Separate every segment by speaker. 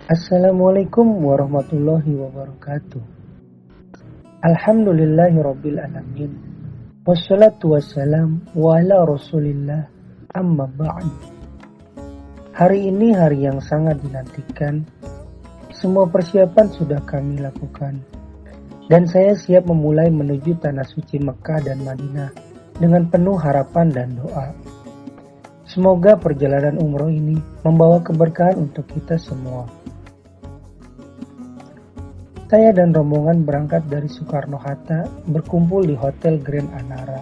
Speaker 1: Assalamualaikum warahmatullahi wabarakatuh. Alhamdulillahirabbil alamin. Wassalatu wassalam wa ala Rasulillah amma ba'd. Hari ini hari yang sangat dinantikan. Semua persiapan sudah kami lakukan. Dan saya siap memulai menuju tanah suci Mekah dan Madinah dengan penuh harapan dan doa. Semoga perjalanan umroh ini membawa keberkahan untuk kita semua. Saya dan rombongan berangkat dari Soekarno-Hatta berkumpul di Hotel Grand Anara,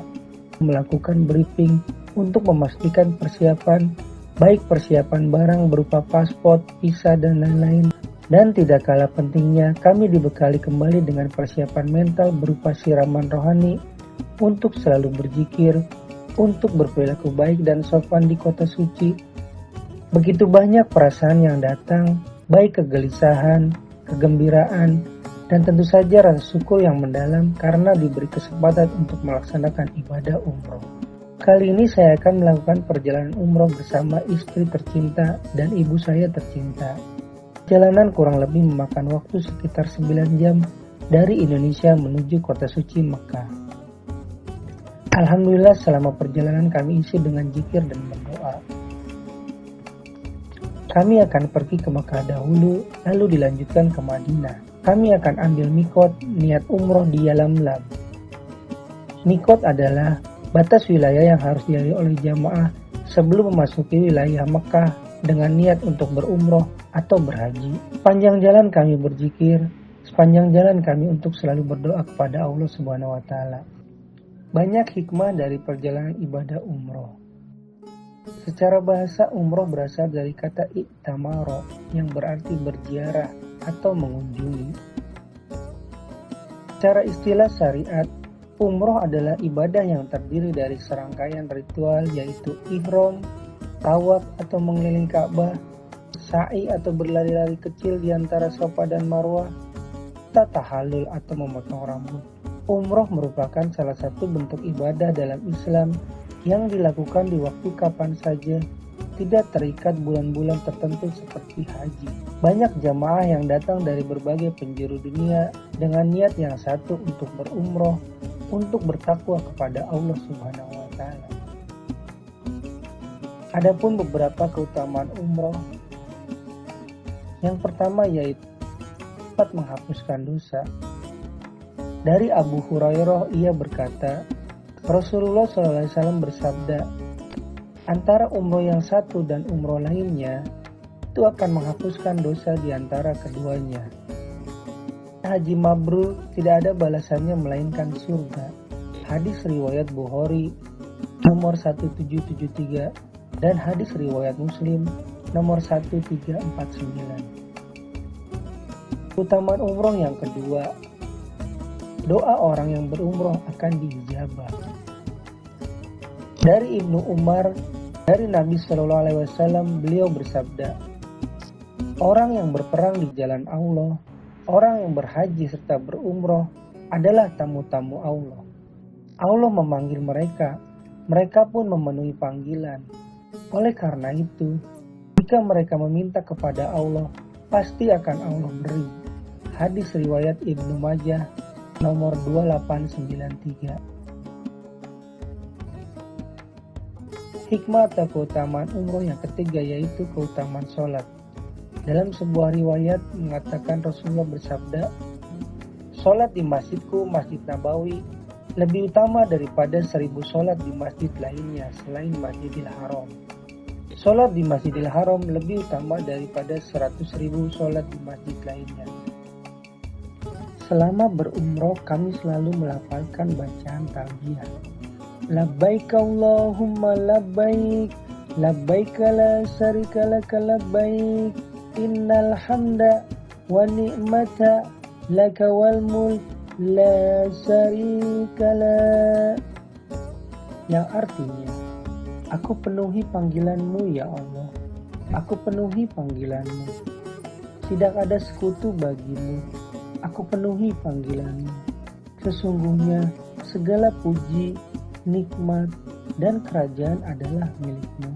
Speaker 1: melakukan briefing untuk memastikan persiapan, baik persiapan barang berupa paspor, visa, dan lain-lain. Dan tidak kalah pentingnya, kami dibekali kembali dengan persiapan mental berupa siraman rohani untuk selalu berzikir, untuk berperilaku baik dan sopan di kota suci. Begitu banyak perasaan yang datang, baik kegelisahan, kegembiraan, dan tentu saja rasa syukur yang mendalam karena diberi kesempatan untuk melaksanakan ibadah umroh. Kali ini saya akan melakukan perjalanan umroh bersama istri tercinta dan ibu saya tercinta. Perjalanan kurang lebih memakan waktu sekitar 9 jam dari Indonesia menuju kota suci Mekah. Alhamdulillah selama perjalanan kami isi dengan zikir dan berdoa. Kami akan pergi ke Mekah dahulu, lalu dilanjutkan ke Madinah. Kami akan ambil mikot niat umroh di Yalamlam. Mikot adalah batas wilayah yang harus dilalui oleh jamaah sebelum memasuki wilayah Mekah dengan niat untuk berumroh atau berhaji. Sepanjang jalan kami berzikir, sepanjang jalan kami untuk selalu berdoa kepada Allah Subhanahu wa Ta'ala. Banyak hikmah dari perjalanan ibadah umroh. Secara bahasa umroh berasal dari kata i'tamaro yang berarti berziarah atau mengunjungi. Secara istilah syariat, umroh adalah ibadah yang terdiri dari serangkaian ritual yaitu ihram, tawaf atau mengelilingi Ka'bah, sa'i atau berlari-lari kecil di antara Safa dan Marwah, tahallul atau memotong rambut. Umroh merupakan salah satu bentuk ibadah dalam Islam yang dilakukan di waktu kapan saja, tidak terikat bulan-bulan tertentu seperti haji. Banyak jamaah yang datang dari berbagai penjuru dunia dengan niat yang satu untuk berumroh, untuk bertakwa kepada Allah Subhanahu wa Ta'ala. Adapun beberapa keutamaan umroh. Yang pertama yaitu dapat menghapuskan dosa. Dari Abu Hurairah ia berkata, Rasulullah SAW bersabda, antara umroh yang satu dan umroh lainnya itu akan menghapuskan dosa di antara keduanya. Haji mabrur tidak ada balasannya melainkan surga. Hadis riwayat Bukhari nomor 1773 dan hadis riwayat Muslim nomor 1349. Keutamaan umroh yang kedua, doa orang yang berumroh akan diijabah. Dari Ibnu Umar, dari Nabi SAW, beliau bersabda, orang yang berperang di jalan Allah, orang yang berhaji serta berumroh adalah tamu-tamu Allah. Allah memanggil mereka, mereka pun memenuhi panggilan. Oleh karena itu, jika mereka meminta kepada Allah, pasti akan Allah beri. Hadis riwayat Ibnu Majah nomor 2893. Hikmah atau keutamaan umroh yang ketiga yaitu keutamaan sholat. Dalam sebuah riwayat mengatakan Rasulullah bersabda, sholat di masjidku, Masjid Nabawi, lebih utama daripada 1000 sholat di masjid lainnya selain Masjidil Haram. Sholat di Masjidil Haram lebih utama daripada 100.000 sholat di masjid lainnya. Selama berumroh kami selalu melafalkan bacaan talbiyah. Labbaik Allahumma labbaik, labbaik la syarika laka labbaik, innal hamda wa ni'mata laka wal mulk la syarika la. Yang artinya, aku penuhi panggilanmu ya Allah, aku penuhi panggilanmu, tidak ada sekutu bagimu. Aku penuhi panggilanmu. Sesungguhnya segala puji, nikmat, dan kerajaan adalah milikmu.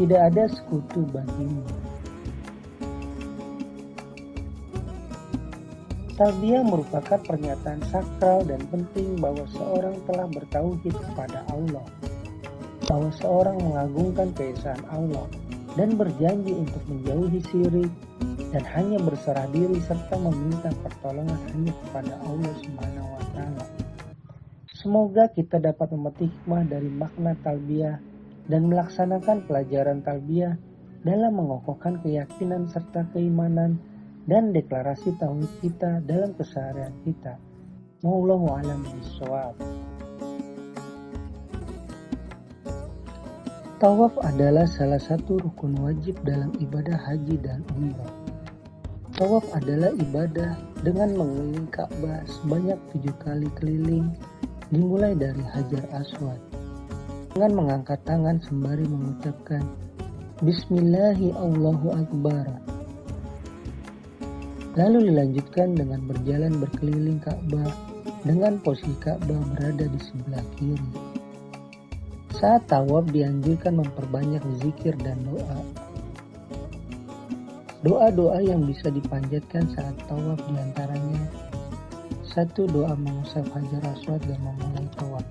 Speaker 1: Tidak ada sekutu bagimu. Talbiyah merupakan pernyataan sakral dan penting bahwa seorang telah bertauhid kepada Allah, bahwa seorang mengagungkan keesaan Allah dan berjanji untuk menjauhi syirik dan hanya berserah diri serta meminta pertolongan hanya kepada Allah Subhanahu wa taala. Semoga kita dapat memetik hikmah dari makna talbiyah dan melaksanakan pelajaran talbiyah dalam mengokohkan keyakinan serta keimanan dan deklarasi tauhid kita dalam keseharian kita. Wallahu a'lam bishawab. Tawaf adalah salah satu rukun wajib dalam ibadah haji dan umrah. Tawaf adalah ibadah dengan mengelilingi Ka'bah sebanyak 7 kali keliling, dimulai dari Hajar Aswad, dengan mengangkat tangan sembari mengucapkan Bismillahi Allahu Akbar. Lalu dilanjutkan dengan berjalan berkeliling Ka'bah dengan posisi Ka'bah berada di sebelah kiri. Saat tawaf dianjurkan memperbanyak zikir dan doa. Doa-doa yang bisa dipanjatkan saat tawaf diantaranya: 1. Doa mengusap Hajar Aswad dan memulai tawaf.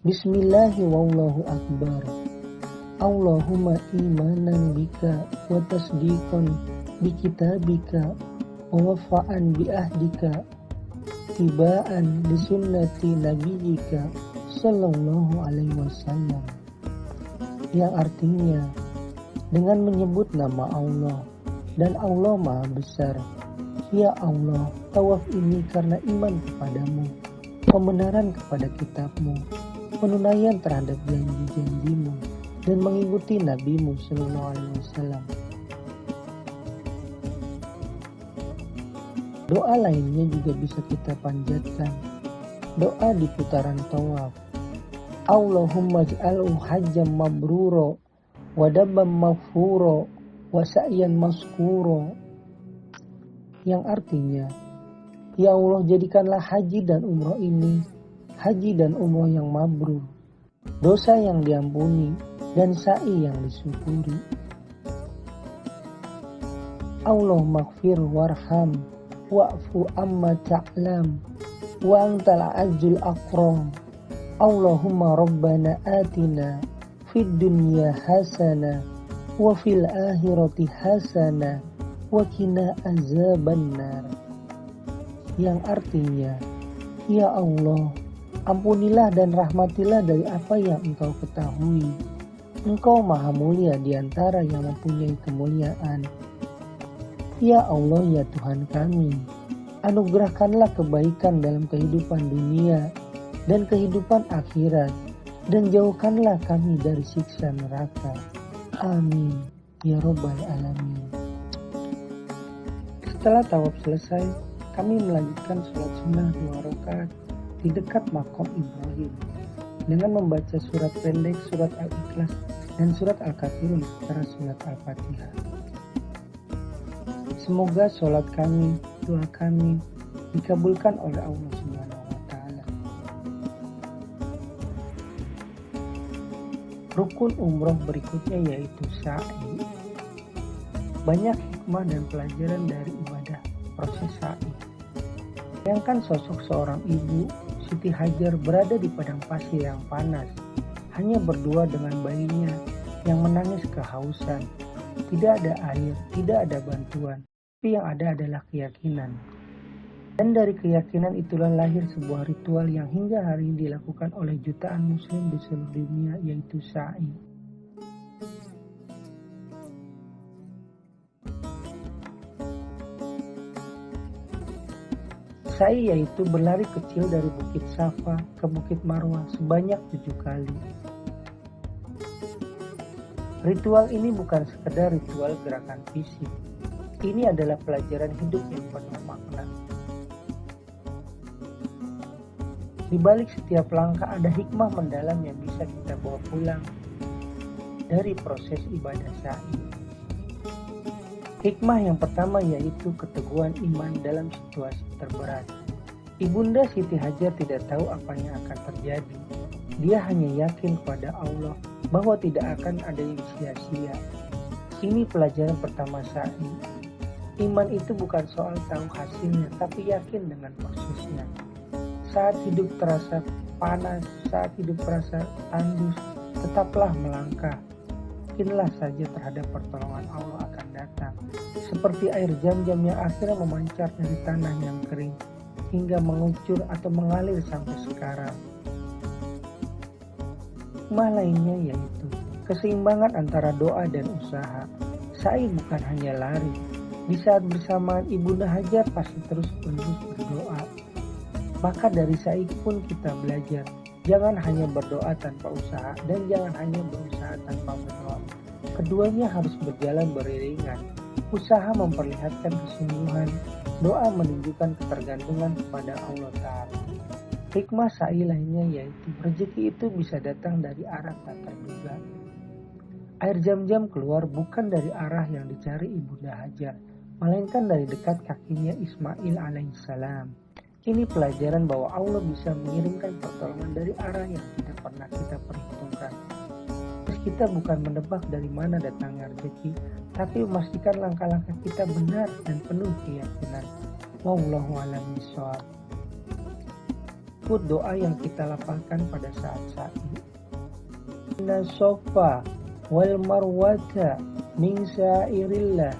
Speaker 1: Bismillahi wallahu akbar. Allahumma imanan bika wa tasdiqan bi kitabika wa wafa'an bi ahdika tibaan li sunnati nabiyyika sallallahu alaihi wasallam, yang artinya dengan menyebut nama Allah dan Allah Maha Besar. Ya Allah, tawaf ini karena iman kepadamu, pembenaran kepada kitabmu, penunaian terhadap janji-janjimu, dan mengikuti nabimu sallallahu alaihi wasallam. Doa lainnya juga bisa kita panjatkan. Doa di putaran tawaf. Allahumma ij'alhu hajjam mabruro wa dabban maghfuro wa sa'yan maskuro, yang artinya, ya Allah, jadikanlah haji dan umroh ini haji dan umroh yang mabrur, dosa yang diampuni dan sa'i yang disyukuri. Allah maghfir warham wa'fu amma ta'lam wa antal azul akram. Allahumma rabbana atina fid dunya hasanah wa fil akhirati hasanah wa qina azabannar, yang artinya, ya Allah, ampunilah dan rahmatilah dari apa yang Engkau ketahui. Engkau maha mulia di antara yang mempunyai kemuliaan. Ya Allah, ya Tuhan kami, anugerahkanlah kebaikan dalam kehidupan dunia dan kehidupan akhirat, dan jauhkanlah kami dari siksa neraka. Amin ya Rabbal Alamin. Setelah tawaf selesai, kami melanjutkan sholat sunnah 2 rakaat di dekat makom Ibrahim dengan membaca surat pendek, surat Al-Ikhlas, dan surat Al-Kafirun setelah surat Al-Fatihah. Semoga sholat kami, doa kami dikabulkan oleh Allah Subhanahu wa taala. Rukun umroh berikutnya yaitu sa'i. Banyak hikmah dan pelajaran dari ibadah proses sa'i. Bayangkan sosok seorang ibu, Siti Hajar, berada di padang pasir yang panas, hanya berdua dengan bayinya yang menangis kehausan. Tidak ada air, tidak ada bantuan, tapi yang ada adalah keyakinan. Dan dari keyakinan itulah lahir sebuah ritual yang hingga hari ini dilakukan oleh jutaan muslim di seluruh dunia, yaitu sa'i. Sa'i yaitu berlari kecil dari Bukit Safa ke Bukit Marwah sebanyak 7 kali. Ritual ini bukan sekedar ritual gerakan fisik. Ini adalah pelajaran hidup yang penuh makna. Di balik setiap langkah ada hikmah mendalam yang bisa kita bawa pulang dari proses ibadah sa'i. Hikmah yang pertama yaitu keteguhan iman dalam situasi terberat. Ibunda Siti Hajar tidak tahu apa yang akan terjadi. Dia hanya yakin kepada Allah bahwa tidak akan ada yang sia-sia. Ini pelajaran pertama sa'i. Iman itu bukan soal tahu hasilnya, tapi yakin dengan prosesnya. Saat hidup terasa panas, saat hidup terasa tandus, tetaplah melangkah. Yakinlah saja terhadap pertolongan Allah akan datang. Seperti air Zam-Zam yang akhirnya memancar dari tanah yang kering, hingga mengucur atau mengalir sampai sekarang. Hikmah lainnya yaitu keseimbangan antara doa dan usaha. Sa'i bukan hanya lari. Di saat bersamaan Ibunda Hajar pasti terus-menerus berdoa. Maka dari Sa'i pun kita belajar. Jangan hanya berdoa tanpa usaha dan jangan hanya berusaha tanpa berdoa. Keduanya harus berjalan beriringan. Usaha memperlihatkan kesungguhan. Doa menunjukkan ketergantungan kepada Allah Ta'ala. Hikmah Sa'i lainnya yaitu rezeki itu bisa datang dari arah tak terduga. Air Zam-Zam keluar bukan dari arah yang dicari Ibunda Hajar, melainkan dari dekat kakinya Ismail alaihissalam. Ini pelajaran bahwa Allah bisa mengirimkan pertolongan dari arah yang tidak pernah kita perhitungkan. Terus kita bukan menebak dari mana datangnya rezeki, tapi memastikan langkah-langkah kita benar dan penuh keyakinan. Wallahu a'lam bishawab. Ikut doa yang kita lafalkan pada saat ini. Inna Safa wal Marwata min sa'irillah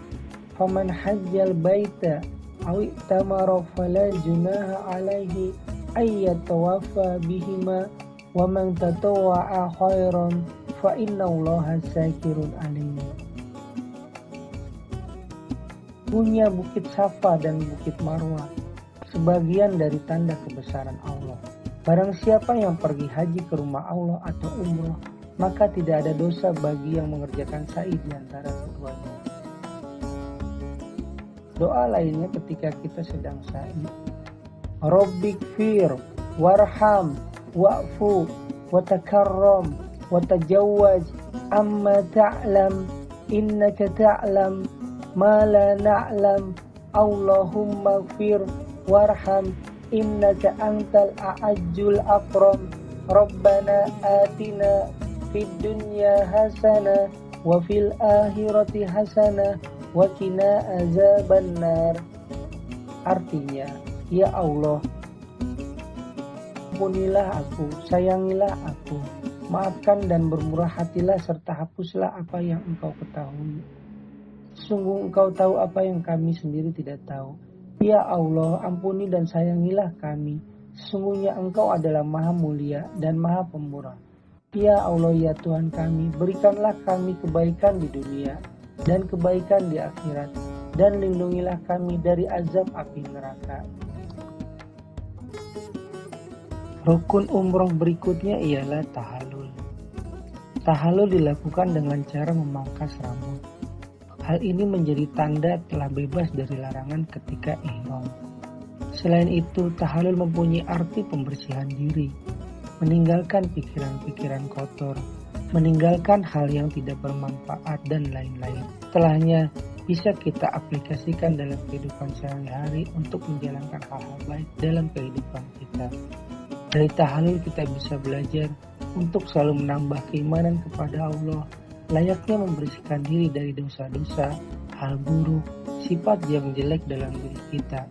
Speaker 1: faman hajjal baita aw i'tamara fala junaha alaihi ay yatawaffa bihima wa man tatawwa'a khairan fa innallaha syakirun alim. Punya Bukit Safa dan Bukit Marwah sebagian dari tanda kebesaran Allah. Barang siapa yang pergi haji ke rumah Allah atau umroh, maka tidak ada dosa bagi yang mengerjakan sa'i di antara keduanya. Doa lainnya ketika kita sedang sa'i. Rabbikfir warham wa'fu watakarram watajawwaz amma ta'lam innaka ta'lam ma la na'lam Allahumma gfir warham innaka antal a'ajjul akram Rabbana atina fid dunya hasanah wa fil akhirati hasanah wa qina azabannar. Artinya, ya Allah, ampunilah aku, sayangilah aku, maafkan dan bermurah hatilah serta hapuslah apa yang Engkau ketahui. Sungguh Engkau tahu apa yang kami sendiri tidak tahu. Ya Allah, ampuni dan sayangilah kami. Sesungguhnya Engkau adalah Maha Mulia dan Maha Pemurah. Ya Allah, ya Tuhan kami, berikanlah kami kebaikan di dunia dan kebaikan di akhirat, dan lindungilah kami dari azab api neraka. Rukun umroh berikutnya ialah tahallul. Tahallul dilakukan dengan cara memangkas rambut. Hal ini menjadi tanda telah bebas dari larangan ketika ihram. Selain itu, tahallul mempunyai arti pembersihan diri, meninggalkan pikiran-pikiran kotor, meninggalkan hal yang tidak bermanfaat dan lain-lain. Setelahnya, bisa kita aplikasikan dalam kehidupan sehari-hari untuk menjalankan hal-hal baik dalam kehidupan kita. Dari tahallul kita bisa belajar untuk selalu menambah keimanan kepada Allah, layaknya membersihkan diri dari dosa-dosa, hal buruk, sifat yang jelek dalam diri kita.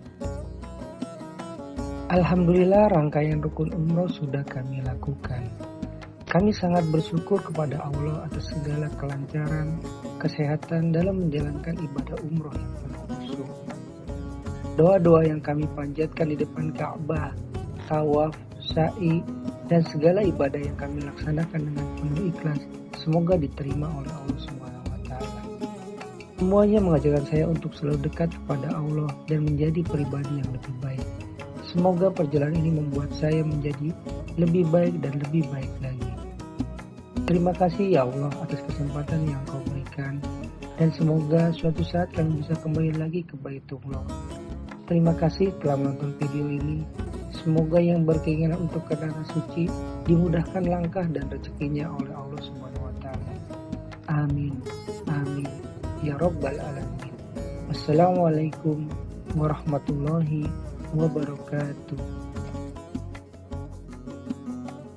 Speaker 1: Alhamdulillah, rangkaian rukun umroh sudah kami lakukan. Kami sangat bersyukur kepada Allah atas segala kelancaran, kesehatan dalam menjalankan ibadah umroh yang penuh khusyuk. Doa-doa yang kami panjatkan di depan Ka'bah, tawaf, sa'i, dan segala ibadah yang kami laksanakan dengan penuh ikhlas, semoga diterima oleh Allah SWT. Semuanya mengajarkan saya untuk selalu dekat kepada Allah dan menjadi pribadi yang lebih baik. Semoga perjalanan ini membuat saya menjadi lebih baik dan lebih baik lagi. Terima kasih ya Allah atas kesempatan yang Kau berikan, dan semoga suatu saat kami bisa kembali lagi ke Baitullah. Terima kasih telah menonton video ini. Semoga yang berkeinginan untuk ke tanah suci dimudahkan langkah dan rezekinya oleh Allah SWT. Amin. Amin. Ya Rabbal Alamin. Wassalamualaikum warahmatullahi wabarakatuh.